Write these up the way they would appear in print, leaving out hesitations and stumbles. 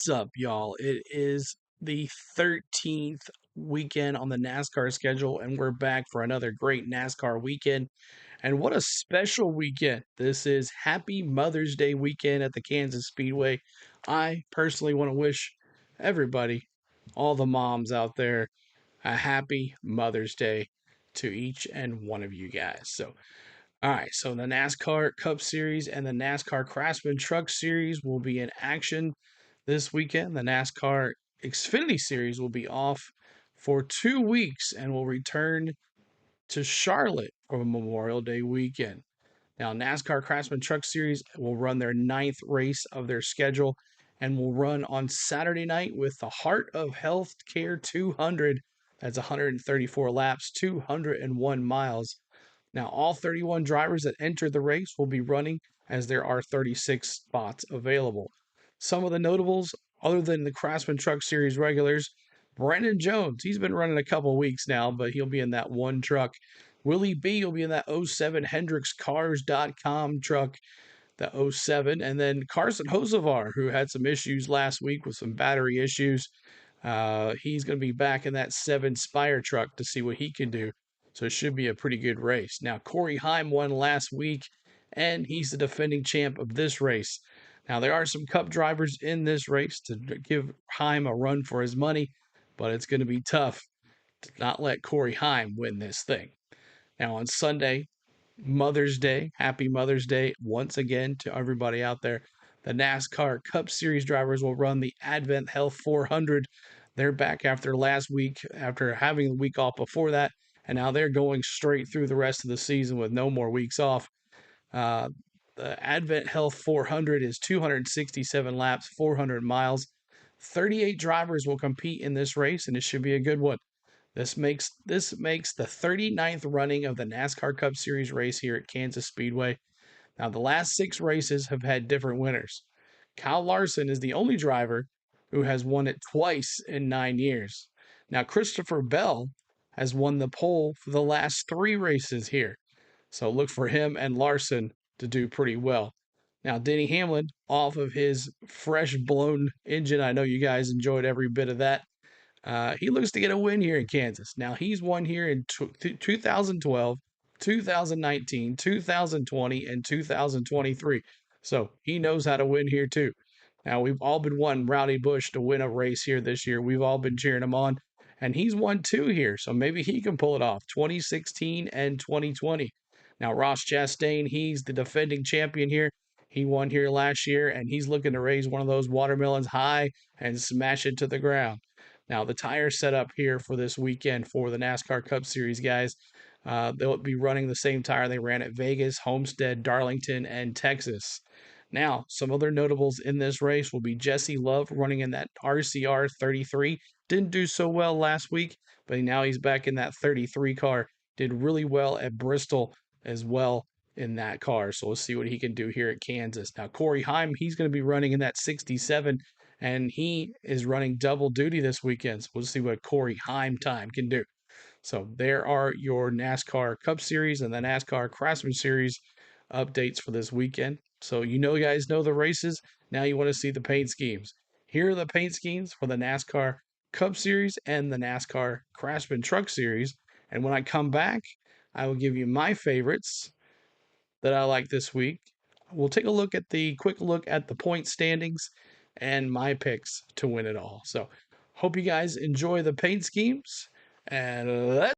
What's up, y'all? It is the 13th weekend on the NASCAR schedule, and we're back for another great NASCAR weekend. And what a special weekend! This is Happy Mother's Day weekend at the Kansas Speedway. I personally want to wish everybody, all the moms out there, a happy Mother's Day to each and one of you guys. All right, so the NASCAR Cup Series and the NASCAR Craftsman Truck Series will be in action this weekend. The NASCAR Xfinity Series will be off for 2 weeks and will return to Charlotte for Memorial Day weekend. Now, NASCAR Craftsman Truck Series will run their ninth race of their schedule and will run on Saturday night with the Heart of Healthcare 200. That's 134 laps, 201 miles. Now, all 31 drivers that enter the race will be running as there are 36 spots available. Some of the notables, other than the Craftsman Truck Series regulars, Brandon Jones, he's been running a couple weeks now, but he'll be in that one truck. Willie B will be in that '07 HendricksCars.com truck, the '07. And then Carson Hocevar, who had some issues last week with some battery issues, he's going to be back in that '7 Spire truck to see what he can do. So it should be a pretty good race. Now, Corey Heim won last week, and he's the defending champ of this race. Now, there are some Cup drivers in this race to give Heim a run for his money, but it's going to be tough to not let Corey Heim win this thing. Now, on Sunday, Mother's Day, happy Mother's Day once again to everybody out there. The NASCAR Cup Series drivers will run the Advent Health 400. They're back after last week, after having the week off before that, and now they're going straight through the rest of the season with no more weeks off. The Advent Health 400 is 267 laps, 400 miles. 38 drivers will compete in this race, and it should be a good one. This makes the 39th running of the NASCAR Cup Series race here at Kansas Speedway. Now, the last 6 races have had different winners. Kyle Larson is the only driver who has won it twice in 9 years. Now, Christopher Bell has won the pole for the last 3 races here. So look for him and Larson to do pretty well. Now, Denny Hamlin, off of his fresh blown engine, I know you guys enjoyed every bit of that. He looks to get a win here in Kansas. Now, he's won here in 2012, 2019, 2020, and 2023. So he knows how to win here too. Now, we've all been wanting Rowdy Bush to win a race here this year. We've all been cheering him on. And he's won 2 here, so maybe he can pull it off, 2016 and 2020. Now, Ross Chastain, he's the defending champion here. He won here last year, and he's looking to raise one of those watermelons high and smash it to the ground. Now, the tire setup here for this weekend for the NASCAR Cup Series, guys, they'll be running the same tire they ran at Vegas, Homestead, Darlington, and Texas. Now, some other notables in this race will be Jesse Love running in that RCR 33. Didn't do so well last week, but now he's back in that 33 car. Did really well at Bristol as well in that car. So we'll see what he can do here at Kansas. Now, Corey Heim, he's going to be running in that 67, and he is running double duty this weekend. So we'll see what Corey Heim time can do. So there are your NASCAR Cup Series and the NASCAR Craftsman Series updates for this weekend. So you guys know the races. Now you want to see the paint schemes. Here are the paint schemes for the NASCAR Cup Series and the NASCAR Craftsman Truck Series. And when I come back, I will give you my favorites that I like this week. We'll take a quick look at the point standings and my picks to win it all. So hope you guys enjoy the paint schemes, and let's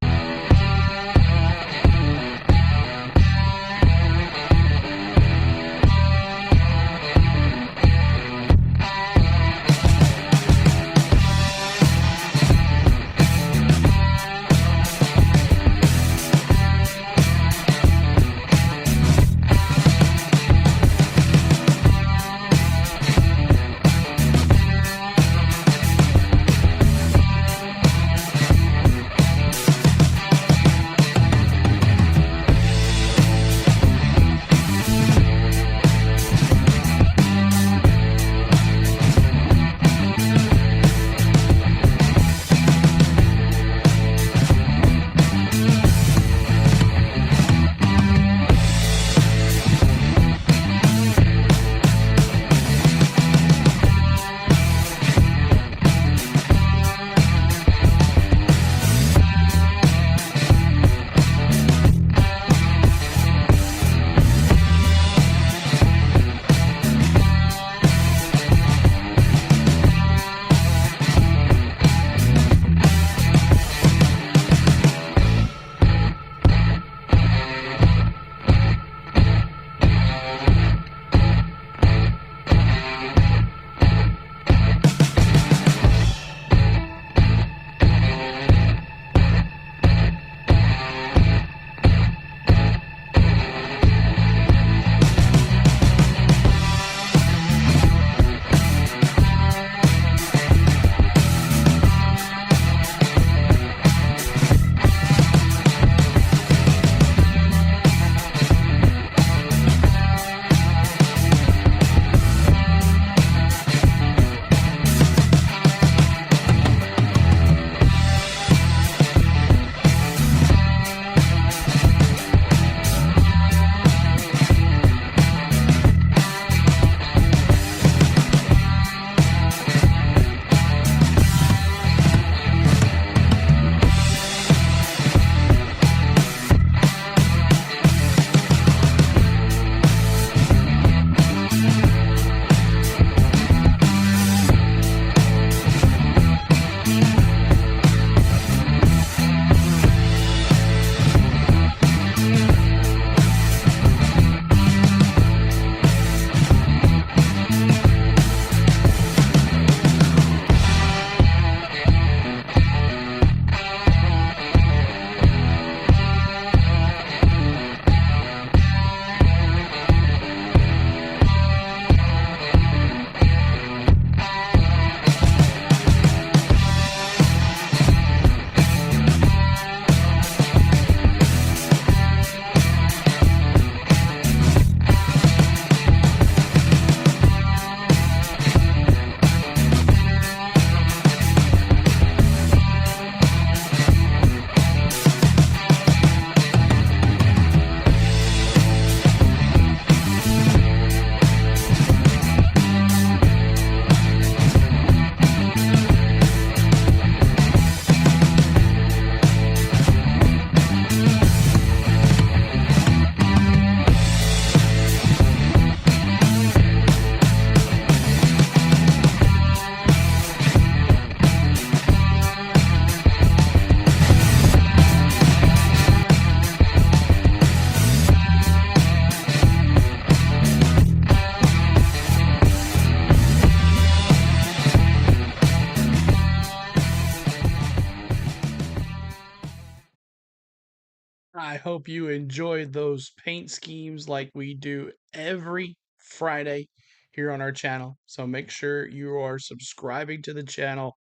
I hope you enjoyed those paint schemes like we do every Friday here on our channel. So make sure you are subscribing to the channel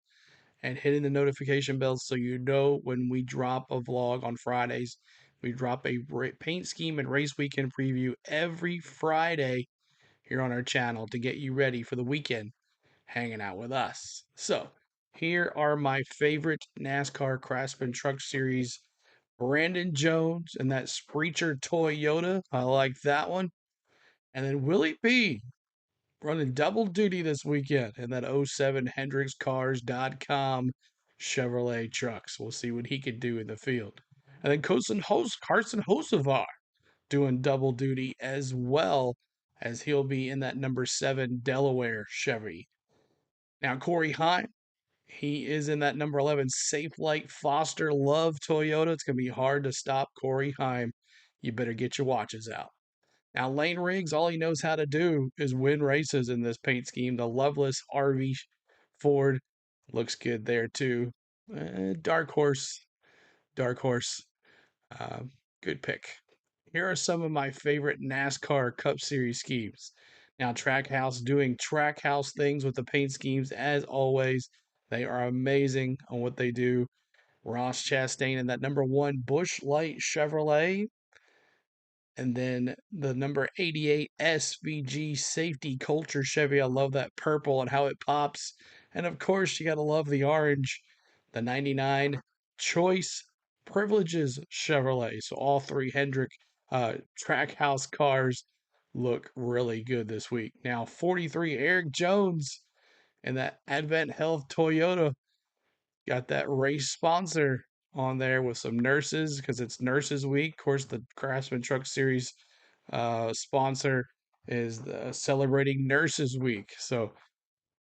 and hitting the notification bell so you know when we drop a vlog on Fridays. We drop a paint scheme and race weekend preview every Friday here on our channel to get you ready for the weekend hanging out with us. So, here are my favorite NASCAR Craftsman Truck Series. Brandon Jones and that Spreacher Toyota. I like that one. And then Willie B running double duty this weekend in that '07 HendricksCars.com Chevrolet trucks. We'll see what he can do in the field. And then Carson Hocevar doing double duty as well as he'll be in that number 7 Delaware Chevy. Now, Corey Heim, he is in that number 11 Safe Light Foster Love Toyota. It's going to be hard to stop Corey Heim. You better get your watches out. Now, Lane Riggs, all he knows how to do is win races in this paint scheme. The Loveless RV Ford looks good there, too. Dark horse. Dark horse. Uh, Good pick. Here are some of my favorite NASCAR Cup Series schemes. Now, Trackhouse doing Trackhouse things with the paint schemes as always. They are amazing on what they do. Ross Chastain in that number 1 Busch Light Chevrolet. And then the number 88 SVG Safety Culture Chevy. I love that purple and how it pops. And of course, you got to love the orange. The 99 Choice Privileges Chevrolet. So all three Hendrick Trackhouse cars look really good this week. Now, 43 Eric Jones and that Advent Health Toyota got that race sponsor on there with some nurses because it's Nurses Week. Of course, the Craftsman Truck Series sponsor is celebrating Nurses Week. So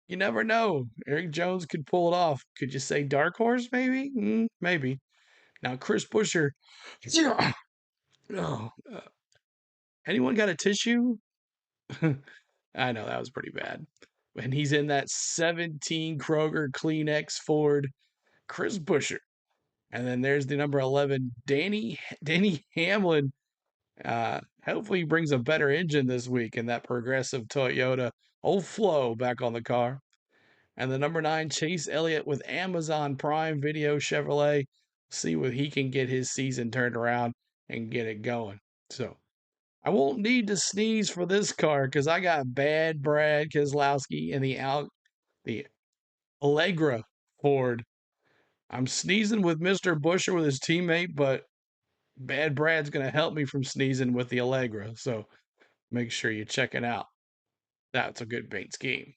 you never know. Eric Jones could pull it off. Could you say dark horse? Maybe, maybe. Now Chris Buescher. Oh, anyone got a tissue? I know that was pretty bad. And he's in that 17 Kroger Kleenex Ford. Chris Buescher. And then there's the number 11, Danny Hamlin. Hopefully he brings a better engine this week in that progressive Toyota. Old Flo back on the car. And the number 9, Chase Elliott with Amazon Prime Video Chevrolet. See what he can get his season turned around and get it going. So I won't need to sneeze for this car because I got bad Brad Keselowski in the Allegra Ford. I'm sneezing with Mr. Buescher with his teammate, but Bad Brad's going to help me from sneezing with the Allegra. So make sure you check it out. That's a good paint scheme.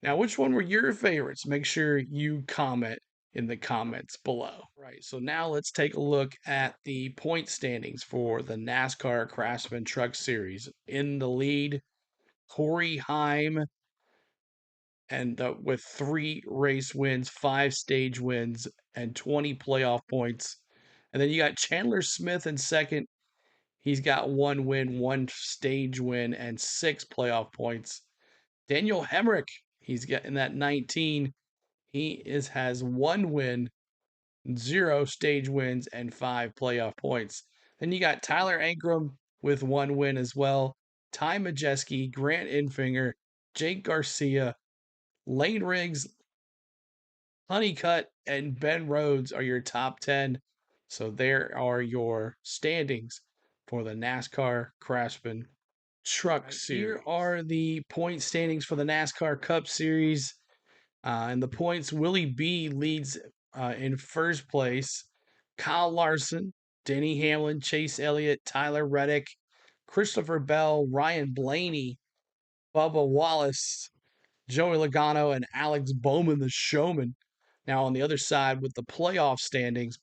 Now, which one were your favorites? Make sure you comment in the comments below. Right, so now let's take a look at the point standings for the NASCAR Craftsman Truck Series. In the lead, Corey Heim, and with 3 race wins, 5 stage wins, and 20 playoff points. And then you got Chandler Smith in second. He's got 1 win, 1 stage win, and 6 playoff points. Daniel Hemrick, he's getting that 19. Has 1 win, 0 stage wins, and 5 playoff points. Then you got Tyler Ankrum with 1 win as well. Ty Majeski, Grant Enfinger, Jake Garcia, Lane Riggs, Honeycutt, and Ben Rhodes are your top 10. So there are your standings for the NASCAR Craftsman Truck Series. Here are the point standings for the NASCAR Cup Series. And the points, Willie B leads in first place. Kyle Larson, Denny Hamlin, Chase Elliott, Tyler Reddick, Christopher Bell, Ryan Blaney, Bubba Wallace, Joey Logano, and Alex Bowman, the showman. Now on the other side with the playoff standings,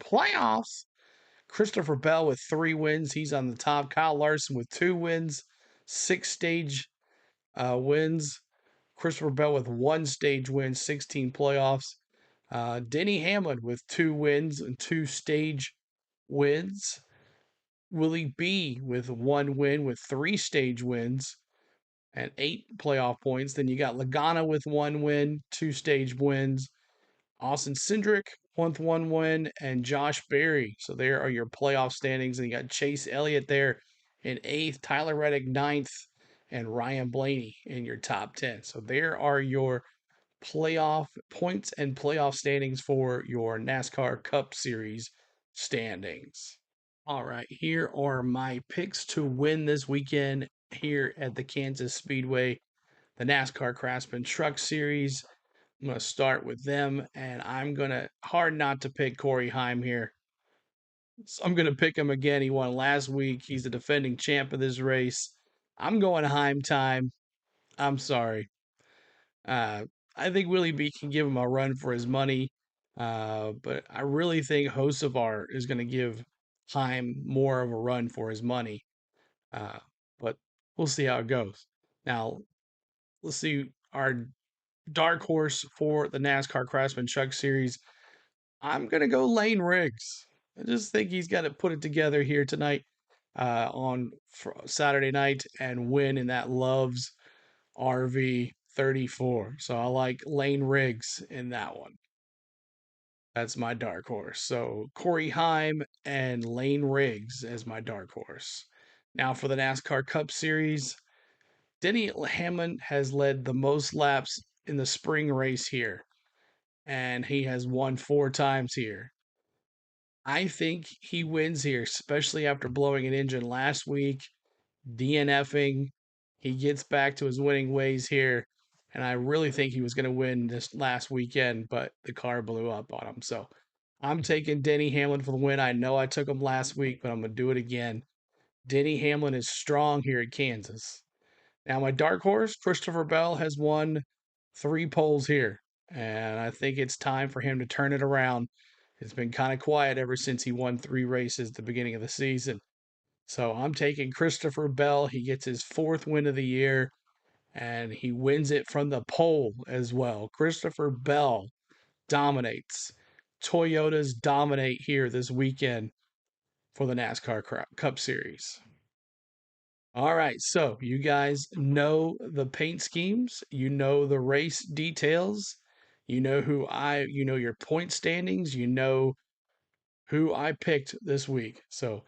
Christopher Bell with 3 wins. He's on the top. Kyle Larson with 2 wins, 6 stage wins. Christopher Bell with 1 stage win, 16 playoffs. Denny Hamlin with 2 wins and 2 stage wins. Willie B with 1 win with 3 stage wins and 8 playoff points. Then you got Logano with 1 win, 2 stage wins. Austin Cindric one win, and Josh Berry. So there are your playoff standings. And you got Chase Elliott there in eighth, Tyler Reddick ninth, and Ryan Blaney in your top 10. So there are your playoff points and playoff standings for your NASCAR Cup Series standings. All right, here are my picks to win this weekend here at the Kansas Speedway, the NASCAR Craftsman Truck Series. I'm going to start with them, and I'm going to hard not to pick Corey Heim here. So I'm going to pick him again. He won last week. He's the defending champ of this race. I'm going Heim time. I'm sorry. Uh, I think Willie B can give him a run for his money, but I really think Hocevar is going to give Heim more of a run for his money. Uh, but we'll see how it goes. Now, let's see our dark horse for the NASCAR Craftsman Truck Series. I'm going to go Lane Riggs. I just think he's got to put it together here tonight on Saturday night and win in that Loves RV 34. So I like Lane Riggs in that one. That's my dark horse. So Corey Heim and Lane Riggs as my dark horse. Now for the NASCAR Cup Series, Denny Hamlin has led the most laps in the spring race here, and he has won 4 times here. I think he wins here, especially after blowing an engine last week, DNFing. He gets back to his winning ways here, and I really think he was going to win this last weekend, but the car blew up on him. So I'm taking Denny Hamlin for the win. I know I took him last week, but I'm going to do it again. Denny Hamlin is strong here at Kansas. Now, my dark horse, Christopher Bell, has won 3 poles here, and I think it's time for him to turn it around. It's been kind of quiet ever since he won 3 races at the beginning of the season. So I'm taking Christopher Bell. He gets his 4th win of the year, and he wins it from the pole as well. Christopher Bell dominates. Toyotas dominate here this weekend for the NASCAR Cup Series. All right, so you guys know the paint schemes, you know the race details, you know your point standings, you know who I picked this week. So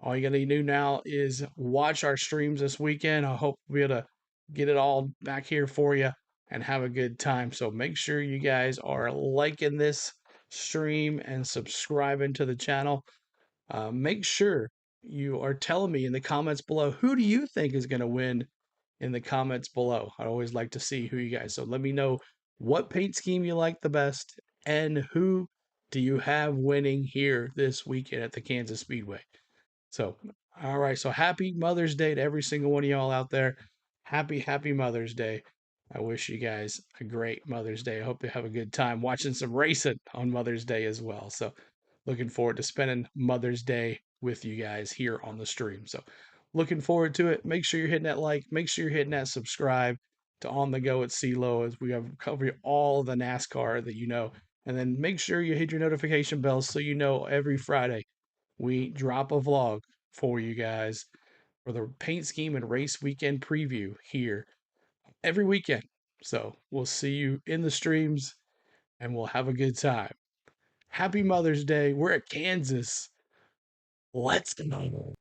all you gotta do now is watch our streams this weekend. I hope we'll be able to get it all back here for you and have a good time. So make sure you guys are liking this stream and subscribing to the channel. Make sure you are telling me in the comments below, who do you think is going to win in the comments below. I'd always like to see who you guys. So let me know what paint scheme you like the best and who do you have winning here this weekend at the Kansas Speedway. So, all right. So happy Mother's Day to every single one of y'all out there. Happy Mother's Day. I wish you guys a great Mother's Day. I hope you have a good time watching some racing on Mother's Day as well. So, looking forward to spending Mother's Day with you guys here on the stream. So, looking forward to it. Make sure you're hitting that like, make sure you're hitting that subscribe to On the Go at CeeLo as we have covered all the NASCAR that you know. And then make sure you hit your notification bells so you know every Friday we drop a vlog for you guys for the paint scheme and race weekend preview here every weekend. So we'll see you in the streams and we'll have a good time. Happy Mother's Day. We're at Kansas. Let's go.